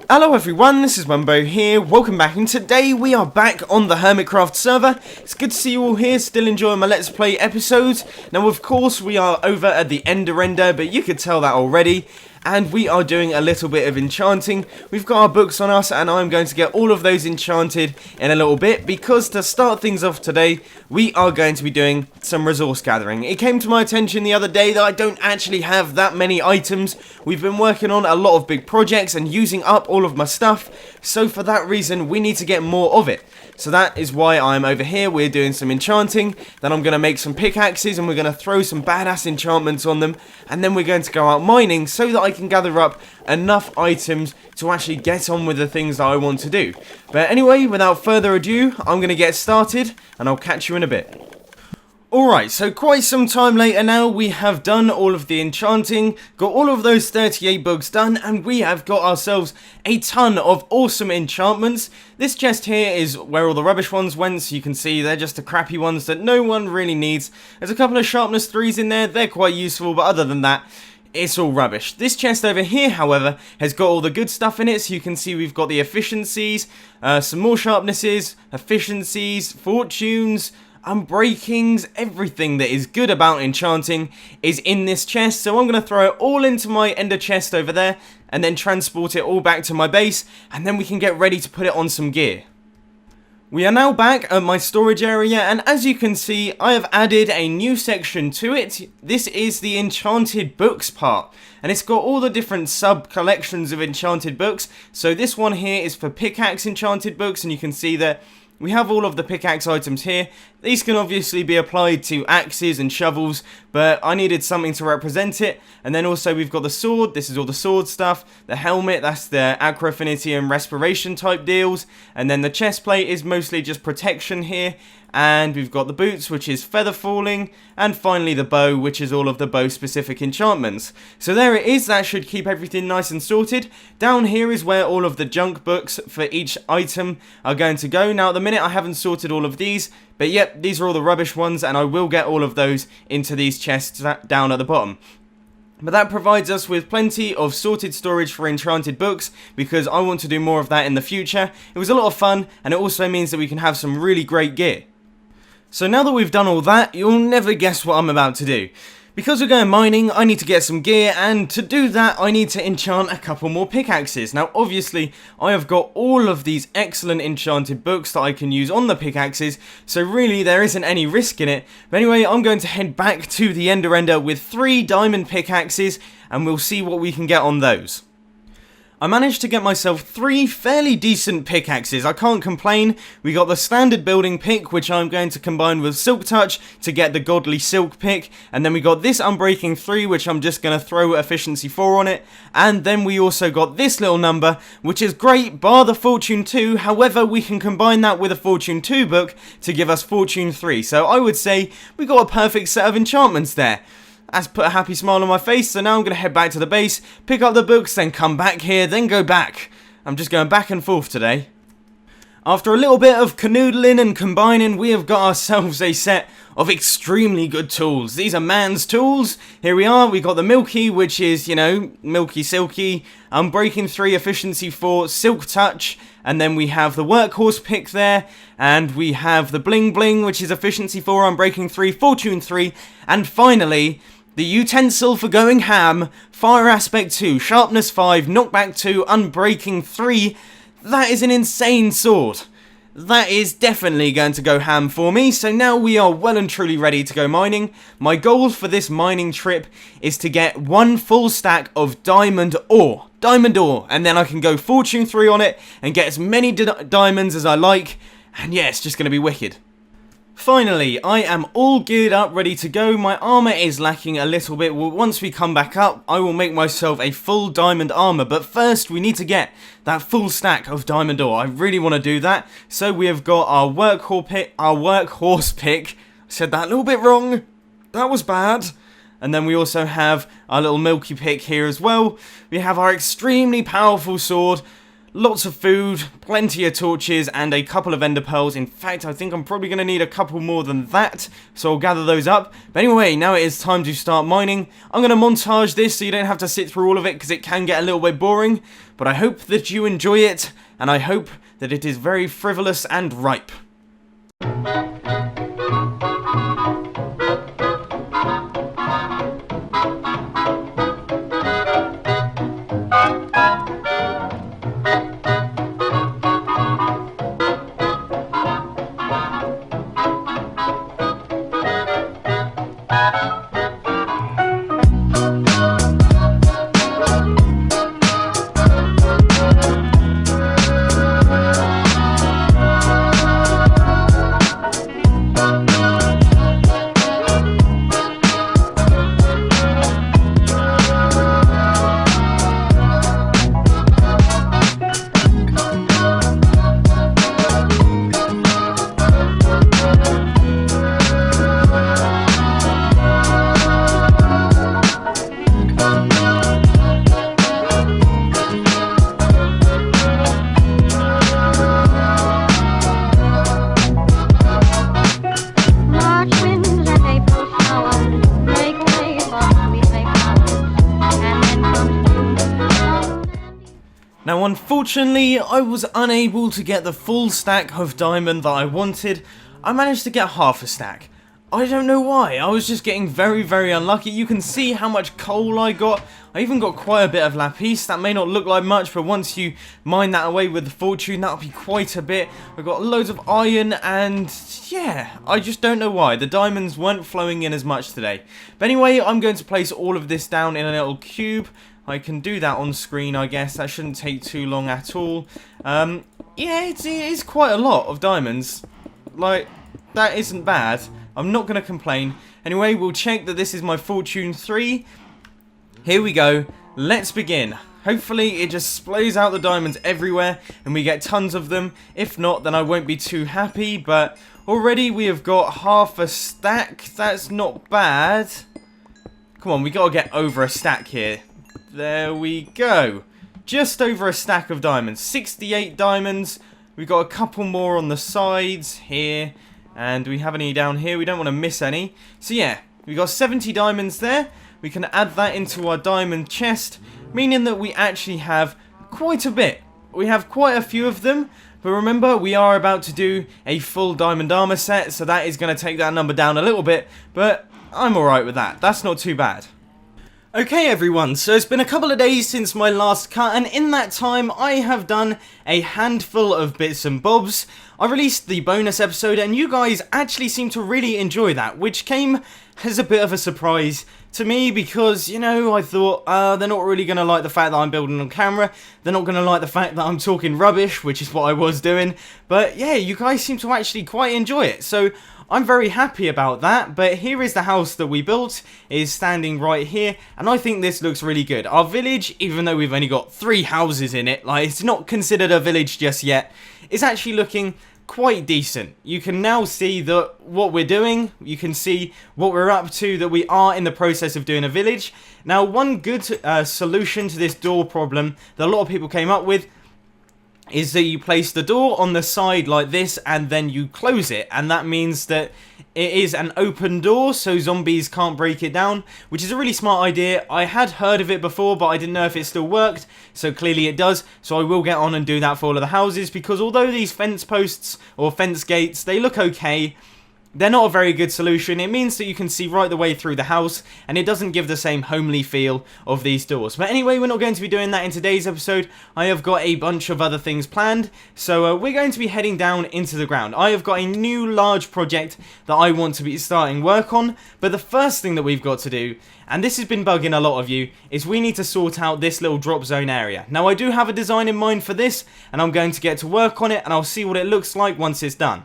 Hello everyone, this is Mumbo here, welcome back, and today we are back on the HermitCraft server. It's good to see you all here, still enjoying my Let's Play episodes. Now of course we are over at the Ender, but you could tell that already. And we are doing a little bit of enchanting. We've got our books on us, and I'm going to get all of those enchanted in a little bit, because to start things off today, we are going to be doing some resource gathering. It came to my attention the other day that I don't actually have that many items. We've been working on a lot of big projects and using up all of my stuff, so for that reason, we need to get more of it. So that is why I'm over here. We're doing some enchanting, then I'm going to make some pickaxes, and we're going to throw some badass enchantments on them, and then we're going to go out mining so that I can gather up enough items to actually get on with the things that I want to do. But anyway, without further ado, I'm going to get started, and I'll catch you in a bit. Alright, so quite some time later now, we have done all of the enchanting, got all of those 38 books done, and we have got ourselves a ton of awesome enchantments. This chest here is where all the rubbish ones went, so you can see they're just the crappy ones that no one really needs. There's a couple of sharpness 3s in there, they're quite useful, but other than that, it's all rubbish. This chest over here, however, has got all the good stuff in it, so you can see we've got the efficiencies, some more sharpnesses, efficiencies, fortunes, unbreakings, everything that is good about enchanting is in this chest. So I'm going to throw it all into my ender chest over there and then transport it all back to my base, and then we can get ready to put it on some gear. We are now back at my storage area, and as you can see, I have added a new section to it. This is the enchanted books part, and it's got all the different sub-collections of enchanted books. So this one here is for pickaxe enchanted books, and you can see that we have all of the pickaxe items here. These can obviously be applied to axes and shovels, but I needed something to represent it. And then also we've got the sword, this is all the sword stuff. The helmet, that's the aqua affinity and respiration type deals. And then the chest plate is mostly just protection here. And we've got the boots, which is feather falling, and finally the bow, which is all of the bow specific enchantments. So there it is, that should keep everything nice and sorted. Down here is where all of the junk books for each item are going to go. Now at the minute I haven't sorted all of these, but yep, these are all the rubbish ones, and I will get all of those into these chests down at the bottom. But that provides us with plenty of sorted storage for enchanted books, because I want to do more of that in the future. It was a lot of fun, and it also means that we can have some really great gear. So now that we've done all that, you'll never guess what I'm about to do. Because we're going mining, I need to get some gear, and to do that, I need to enchant a couple more pickaxes. Now, obviously, I have got all of these excellent enchanted books that I can use on the pickaxes, so really, there isn't any risk in it. But anyway, I'm going to head back to the Ender with 3 diamond pickaxes, and we'll see what we can get on those. I managed to get myself 3 fairly decent pickaxes, I can't complain. We got the standard building pick, which I'm going to combine with silk touch to get the godly silk pick, and then we got this unbreaking 3, which I'm just going to throw efficiency 4 on it, and then we also got this little number, which is great bar the fortune 2, however we can combine that with a fortune 2 book to give us fortune 3, so I would say we got a perfect set of enchantments there. That's put a happy smile on my face, so now I'm going to head back to the base, pick up the books, then come back here, then go back. I'm just going back and forth today. After a little bit of canoodling and combining, we have got ourselves a set of extremely good tools. These are man's tools. Here we are, we got the Milky, which is, you know, Milky Silky, Unbreaking 3, Efficiency 4, Silk Touch, and then we have the Workhorse pick there, and we have the Bling Bling, which is Efficiency 4, Unbreaking 3, Fortune 3, and finally, the utensil for going ham, Fire Aspect 2, Sharpness 5, Knockback 2, Unbreaking 3. That is an insane sword. That is definitely going to go ham for me, so now we are well and truly ready to go mining. My goal for this mining trip is to get 1 full stack of diamond ore, and then I can go fortune 3 on it and get as many diamonds as I like, and yeah, it's just going to be wicked. Finally, I am all geared up, ready to go. My armor is lacking a little bit. Well, once we come back up, I will make myself a full diamond armor. But first, we need to get that full stack of diamond ore. I really want to do that. So we have got our workhorse pick. I said that a little bit wrong. That was bad. And then we also have our little Milky pick here as well. We have our extremely powerful sword. lots of food, plenty of torches, and a couple of ender pearls. In fact, I think I'm probably going to need a couple more than that, so I'll gather those up. But anyway, now it is time to start mining. I'm going to montage this so you don't have to sit through all of it, because it can get a little bit boring. But I hope that you enjoy it, and I hope that it is very frivolous and ripe. Now unfortunately, I was unable to get the full stack of diamond that I wanted. I managed to get half a stack. I don't know why, I was just getting very unlucky. You can see how much coal I got. I even got quite a bit of lapis. That may not look like much, but once you mine that away with the fortune, that'll be quite a bit. I got loads of iron, and yeah, I just don't know why. The diamonds weren't flowing in as much today. But anyway, I'm going to place all of this down in a little cube. I can do that on screen, I guess. That shouldn't take too long at all. Yeah, it is quite a lot of diamonds. Like, that isn't bad. I'm not going to complain. Anyway, we'll check that this is my Fortune 3. Here we go. Let's begin. Hopefully, it just splays out the diamonds everywhere and we get tons of them. If not, then I won't be too happy. But already we have got half a stack. That's not bad. Come on, we got to get over a stack here. There we go. Just over a stack of diamonds. 68 diamonds. We've got a couple more on the sides here. And we have any down here. We don't want to miss any. So yeah, we've got 70 diamonds there. We can add that into our diamond chest. Meaning that we actually have quite a bit. We have quite a few of them. But remember, we are about to do a full diamond armor set. So that is going to take that number down a little bit. But I'm alright with that. That's not too bad. Okay everyone, so it's been a couple of days since my last cut, and in that time I have done a handful of bits and bobs. I released the bonus episode and you guys actually seem to really enjoy that, which came as a bit of a surprise to me because, you know, I thought they're not really going to like the fact that I'm building on camera, they're not going to like the fact that I'm talking rubbish, which is what I was doing, but yeah, you guys seem to actually quite enjoy it, so I'm very happy about that. But here is the house that we built. It is standing right here, and I think this looks really good. Our village, even though we've only got 3 houses in it, like it's not considered a village just yet, is actually looking quite decent. You can now see that what we're doing, you can see what we're up to, that we are in the process of doing a village. Now, one good solution to this door problem that a lot of people came up with is that you place the door on the side like this and then you close it, and that means that it is an open door so zombies can't break it down, which is a really smart idea. I had heard of it before but I didn't know if it still worked, so clearly it does, so I will get on and do that for all of the houses, because although these fence posts or fence gates, they look okay, they're not a very good solution. It means that you can see right the way through the house, and it doesn't give the same homely feel of these doors. But anyway, we're not going to be doing that in today's episode. I have got a bunch of other things planned, so we're going to be heading down into the ground. I have got a new large project that I want to be starting work on, but the first thing that we've got to do, and this has been bugging a lot of you, is we need to sort out this little drop zone area. Now, I do have a design in mind for this, and I'm going to get to work on it, and I'll see what it looks like once it's done.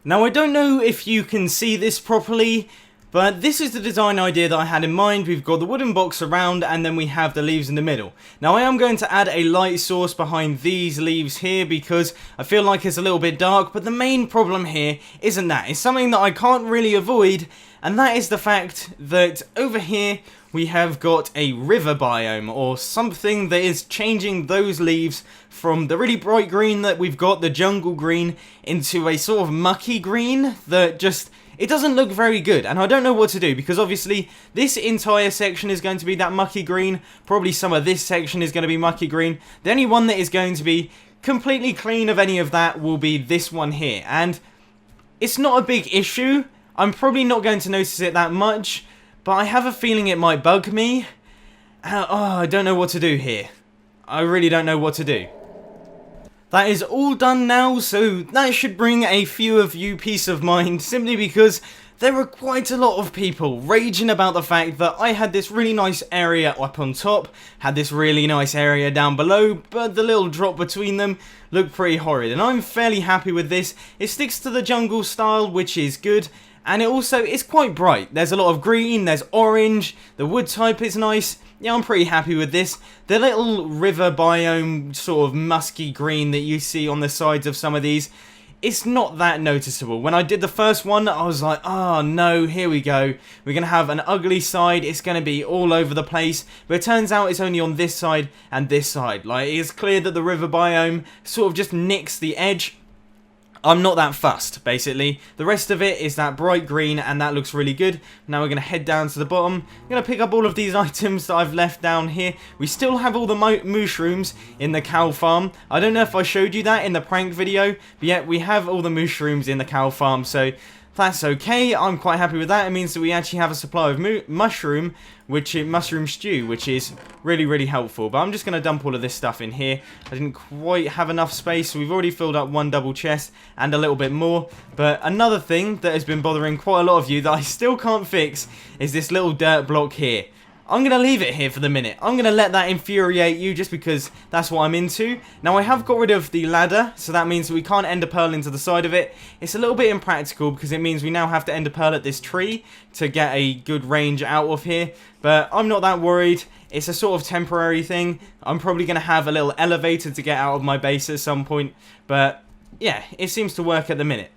Now, I don't know if you can see this properly, But this is the design idea that I had in mind. We've got the wooden box around and then we have the leaves in the middle. Now I am going to add a light source behind these leaves here because I feel like it's a little bit dark, but the main problem here isn't that. It's something that I can't really avoid, and that is the fact that over here we have got a river biome, or something that is changing those leaves from the really bright green that we've got, the jungle green, into a sort of mucky green that just... it doesn't look very good, and I don't know what to do, because obviously this entire section is going to be that mucky green. Probably some of this section is going to be mucky green. The only one that is going to be completely clean of any of that will be this one here, and it's not a big issue. I'm probably not going to notice it that much, but I have a feeling it might bug me. I don't know what to do here. I really don't know what to do. That is all done now, so that should bring a few of you peace of mind, simply because there were quite a lot of people raging about the fact that I had this really nice area up on top, had this really nice area down below, but the little drop between them looked pretty horrid, and I'm fairly happy with this. It sticks to the jungle style, which is good, and it also is quite bright. There's a lot of green, there's orange, the wood type is nice. Yeah, I'm pretty happy with this. The little river biome sort of musky green that you see on the sides of some of these, it's not that noticeable. When I did the first one, I was like, oh no, here we go. We're going to have an ugly side, it's going to be all over the place. But it turns out it's only on this side and this side. Like, it's clear that the river biome sort of just nicks the edge. I'm not that fussed, basically. The rest of it is that bright green, and that looks really good. Now we're going to head down to the bottom. I'm going to pick up all of these items that I've left down here. We still have all the mushrooms in the cow farm. I don't know if I showed you that in the prank video, but yeah, we have all the mushrooms in the cow farm, so that's okay. I'm quite happy with that. It means that we actually have a supply of mushroom stew, which is really, really helpful. But I'm just going to dump all of this stuff in here. I didn't quite have enough space, so we've already filled up one double chest and a little bit more. But another thing that has been bothering quite a lot of you that I still can't fix is this little dirt block here. I'm going to leave it here for the minute. I'm going to let that infuriate you just because that's what I'm into. Now, I have got rid of the ladder, so that means that we can't ender pearl into the side of it. It's a little bit impractical because it means we now have to ender pearl at this tree to get a good range out of here. But I'm not that worried. It's a sort of temporary thing. I'm probably going to have a little elevator to get out of my base at some point. But yeah, it seems to work at the minute.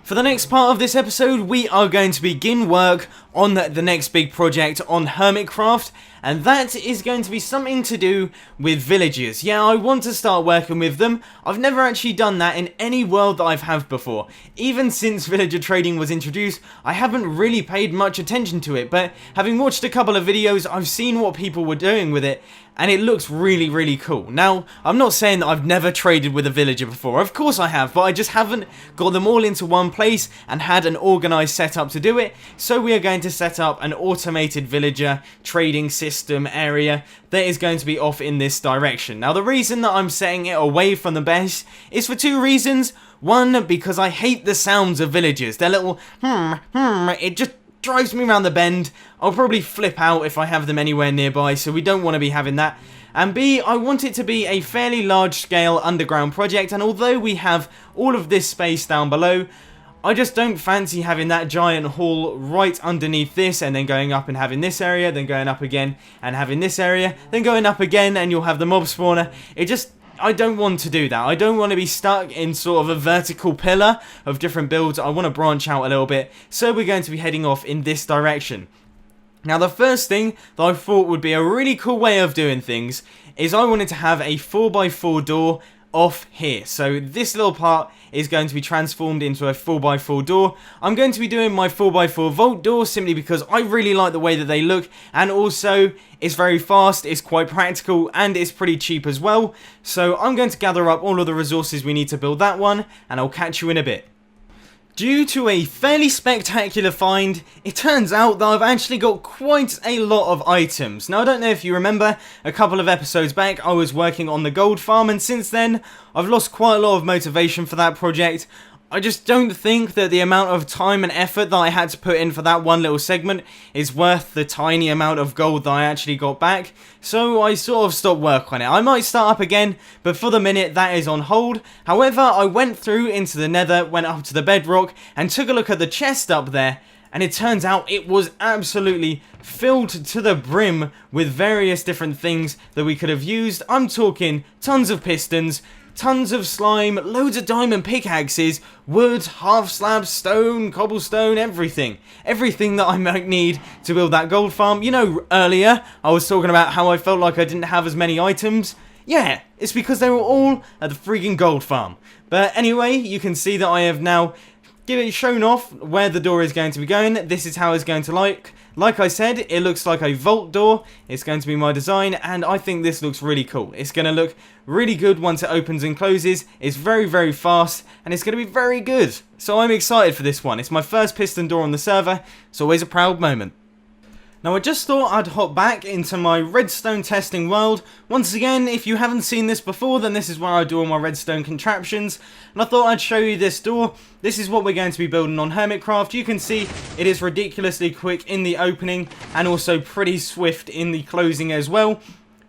For the next part of this episode, we are going to begin work on the next big project on HermitCraft, and that is going to be something to do with villagers. Yeah, I want to start working with them. I've never actually done that in any world that I've had before. Even since villager trading was introduced, I haven't really paid much attention to it, but having watched a couple of videos, I've seen what people were doing with it, and it looks really, really cool. Now, I'm not saying that I've never traded with a villager before. Of course I have, but I just haven't got them all into one place and had an organised setup to do it. So we are going to set up an automated villager trading system area that is going to be off in this direction. Now, the reason that I'm setting it away from the base is for two reasons. One, because I hate the sounds of villagers. Their little it just drives me around the bend. I'll probably flip out if I have them anywhere nearby, so we don't want to be having that. And B, I want it to be a fairly large scale underground project, and although we have all of this space down below, I just don't fancy having that giant hall right underneath this and then going up and having this area, then going up again and having this area, then going up again and you'll have the mob spawner. I don't want to do that. I don't want to be stuck in sort of a vertical pillar of different builds. I want to branch out a little bit. So we're going to be heading off in this direction. Now, the first thing that I thought would be a really cool way of doing things is I wanted to have a 4x4 door off here. So this little part is going to be transformed into a 4x4 door. I'm going to be doing my 4x4 vault door simply because I really like the way that they look, and also it's very fast, it's quite practical, and it's pretty cheap as well. So I'm going to gather up all of the resources we need to build that one, and I'll catch you in a bit. Due to a fairly spectacular find, it turns out that I've actually got quite a lot of items. Now, I don't know if you remember, a couple of episodes back I was working on the gold farm, and since then I've lost quite a lot of motivation for that project. I just don't think that the amount of time and effort that I had to put in for that one little segment is worth the tiny amount of gold that I actually got back, so I sort of stopped work on it. I might start up again, but for the minute that is on hold. However, I went through into the nether, went up to the bedrock, and took a look at the chest up there, and it turns out it was absolutely filled to the brim with various different things that we could have used. I'm talking tons of pistons, tons of slime, loads of diamond pickaxes, wood, half slab, stone, cobblestone, everything. Everything that I might need to build that gold farm. You know, earlier I was talking about how I felt like I didn't have as many items. Yeah, it's because they were all at the freaking gold farm. But anyway, you can see that I have now shown off where the door is going to be going. This is how it's going to look. Like I said, it looks like a vault door. It's going to be my design, and I think this looks really cool. It's going to look really good once it opens and closes. It's very, very fast, and it's going to be very good. So I'm excited for this one. It's my first piston door on the server. It's always a proud moment. Now I just thought I'd hop back into my redstone testing world. Once again, if you haven't seen this before, then this is where I do all my redstone contraptions. And I thought I'd show you this door. This is what we're going to be building on HermitCraft. You can see it is ridiculously quick in the opening and also pretty swift in the closing as well.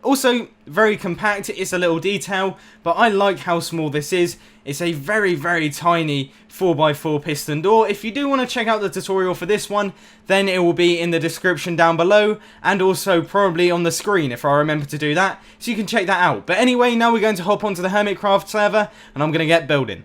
Also, very compact, it's a little detail, but I like how small this is. It's a very, very tiny 4x4 piston door. If you do want to check out the tutorial for this one, then it will be in the description down below, and also probably on the screen if I remember to do that, so you can check that out. But anyway, now we're going to hop onto the HermitCraft server, and I'm going to get building.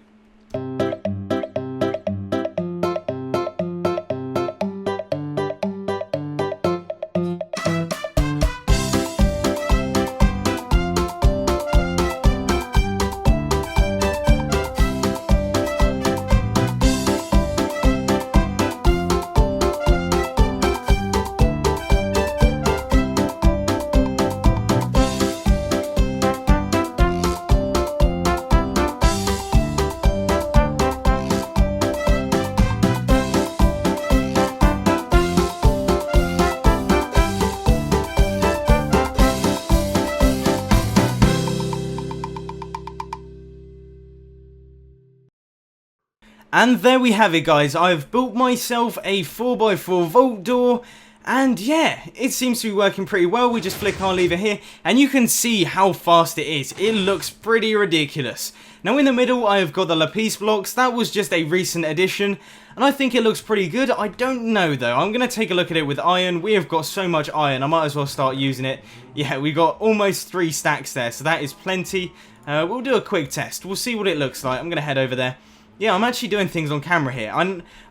And there we have it, guys. I've built myself a 4x4 vault door, and yeah, it seems to be working pretty well. We just flick our lever here, and you can see how fast it is. It looks pretty ridiculous. Now in the middle, I have got the lapis blocks. That was just a recent addition, and I think it looks pretty good. I don't know, though. I'm going to take a look at it with iron. We have got so much iron, I might as well start using it. Yeah, we got almost 3 stacks there, so that is plenty. We'll do a quick test. We'll see what it looks like. I'm going to head over there. Yeah, I'm actually doing things on camera here.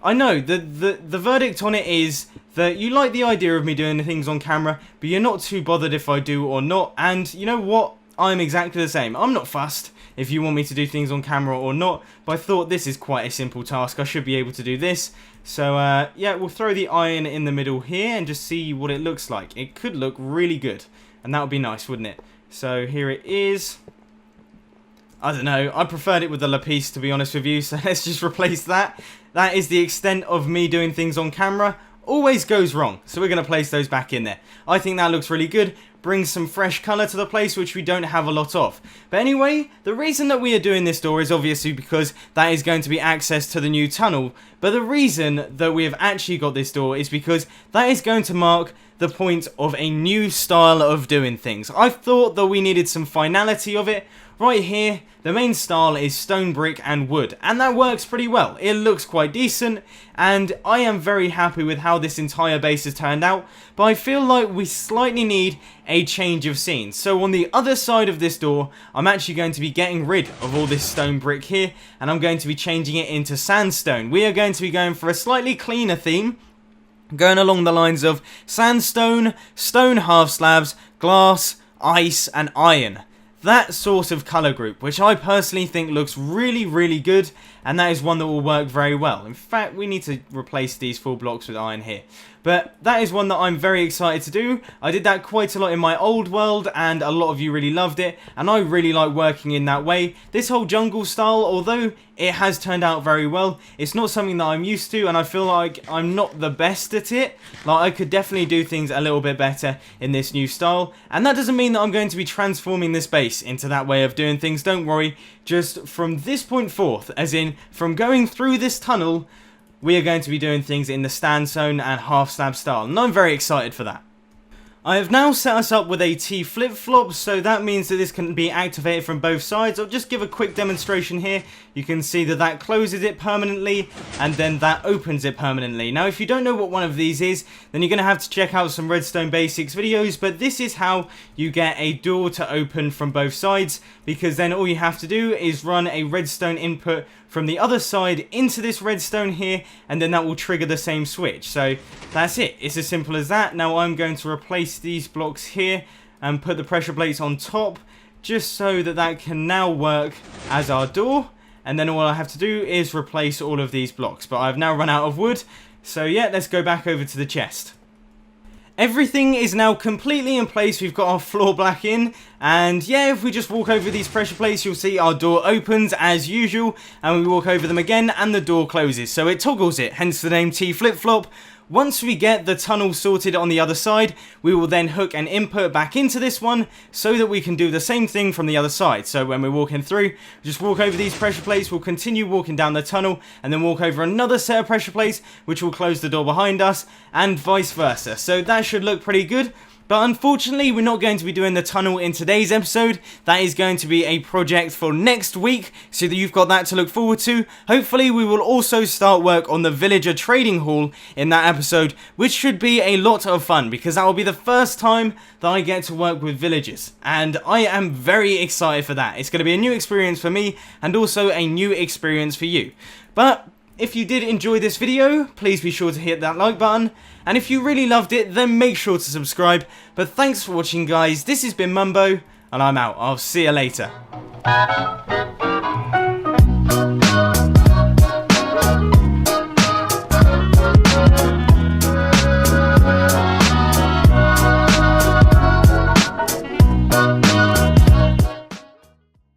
I know, the verdict on it is that you like the idea of me doing things on camera, but you're not too bothered if I do or not, and you know what? I'm exactly the same. I'm not fussed if you want me to do things on camera or not, but I thought this is quite a simple task. I should be able to do this. So, yeah, we'll throw the iron in the middle here and just see what it looks like. It could look really good, and that would be nice, wouldn't it? So, here it is. I don't know, I preferred it with the lapis, to be honest with you, so let's just replace that. That is the extent of me doing things on camera. Always goes wrong, so we're going to place those back in there. I think that looks really good, brings some fresh colour to the place, which we don't have a lot of. But anyway, the reason that we are doing this door is obviously because that is going to be access to the new tunnel. But the reason that we have actually got this door is because that is going to mark the point of a new style of doing things. I thought that we needed some finality of it. Right here, the main style is stone, brick and wood, and that works pretty well. It looks quite decent, and I am very happy with how this entire base has turned out, but I feel like we slightly need a change of scene. So on the other side of this door, I'm actually going to be getting rid of all this stone brick here, and I'm going to be changing it into sandstone. We are going to be going for a slightly cleaner theme, going along the lines of sandstone, stone half slabs, glass, ice and iron. That sort of colour group, which I personally think looks really, really good, and that is one that will work very well. In fact, we need to replace these 4 blocks with iron here. But that is one that I'm very excited to do. I did that quite a lot in my old world, and a lot of you really loved it, and I really like working in that way. This whole jungle style, although it has turned out very well, it's not something that I'm used to, and I feel like I'm not the best at it. Like, I could definitely do things a little bit better in this new style, and that doesn't mean that I'm going to be transforming this base into that way of doing things, don't worry. Just from this point forth, as in from going through this tunnel, we are going to be doing things in the sandstone and half slab style, and I'm very excited for that. I have now set us up with a T flip-flop, so that means that this can be activated from both sides. I'll just give a quick demonstration here. You can see that that closes it permanently, and then that opens it permanently. Now, if you don't know what one of these is, then you're going to have to check out some Redstone Basics videos, but this is how you get a door to open from both sides, because then all you have to do is run a redstone input from the other side into this redstone here, and then that will trigger the same switch. So that's it. It's as simple as that. Now I'm going to replace these blocks here and put the pressure plates on top, just so that that can now work as our door. And then all I have to do is replace all of these blocks. But I've now run out of wood, so yeah, let's go back over to the chest. Everything is now completely in place. We've got our floor black in, and yeah, if we just walk over these pressure plates, you'll see our door opens as usual, and we walk over them again and the door closes, so it toggles it, hence the name T flip-flop. Once we get the tunnel sorted on the other side, we will then hook an input back into this one so that we can do the same thing from the other side. So when we're walking through, just walk over these pressure plates, we'll continue walking down the tunnel, and then walk over another set of pressure plates, which will close the door behind us, and vice versa. So that should look pretty good. But unfortunately, we're not going to be doing the tunnel in today's episode. That is going to be a project for next week, so that you've got that to look forward to. Hopefully, we will also start work on the villager trading hall in that episode, which should be a lot of fun, because that will be the first time that I get to work with villagers. And I am very excited for that. It's going to be a new experience for me, and also a new experience for you. But if you did enjoy this video, please be sure to hit that like button. And if you really loved it, then make sure to subscribe. But thanks for watching, guys. This has been Mumbo, and I'm out. I'll see you later.